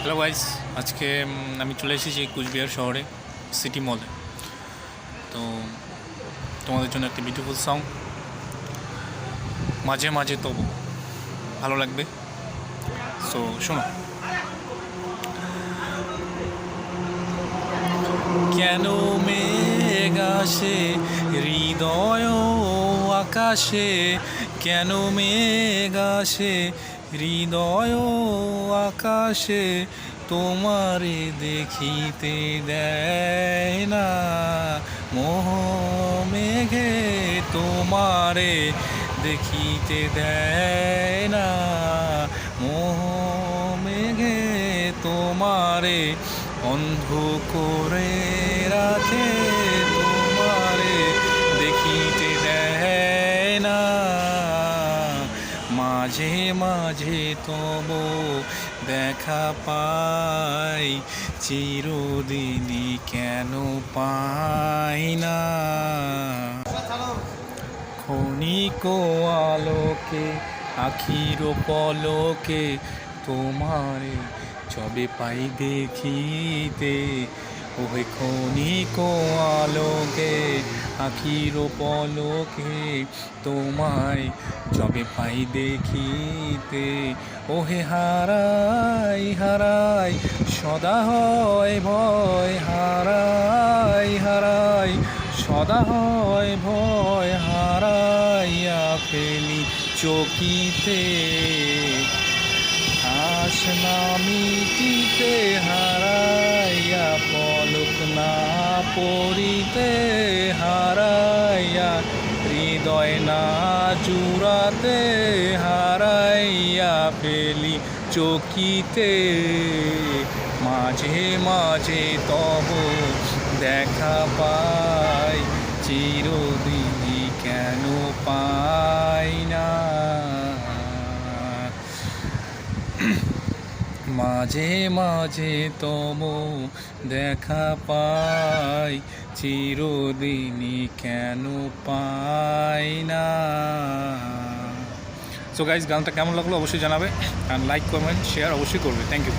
Hello guys, আজকে আমি চলে এসেছি কুচবিহার শহরে সিটি মলে। তো তোমাদের জন্য একটা বিউটিফুল সং, মাঝে মাঝে তবু, ভালো লাগবে। সো শোনো। কেন মেঘ আসে হৃদয় আকাশে, কেন মেঘ আসে হৃদয় আকাশে, তোমারে দেখিতে দেয় না মোহ মেঘে, তোমারে দেখিতে দেয় না মোহ মেঘে, তোমারে অন্ধ করে রাখে, তোমারে দেখিতে দেয় না। মাঝে মাঝে তব দেখা পাই, চিরদিনই কেন পাই না। ক্ষণিক আলোকে আখির পলকে, তোমারে যবে পাই দেখিতে, ওহে ক্ষণিক আলোকে আখির পলকে, তোমায় যবে পাই দেখিতে, ওহে হারাই হারাই সদা হয় ভয়, হারাই হারাই সদা হয় ভয়, হারাইয়া ফেলি চকিতে আশ না মিটিতে, হারাইয়া পলক না পড়িতে, হারাইয়া হৃদয় না জুড়াতে, হারাইয়া ফেলি চকিতে। মাঝে মাঝে তব দেখা পাই, চিরদিনই কেন পাই না। মাঝে মাঝে তব দেখা পাই, চিরদিনই কেন পাই না। সো গাইজ, গানটা কেমন লাগলো অবশ্যই জানাবে, আর লাইক কমেন্ট শেয়ার অবশ্যই করবে। Thank you.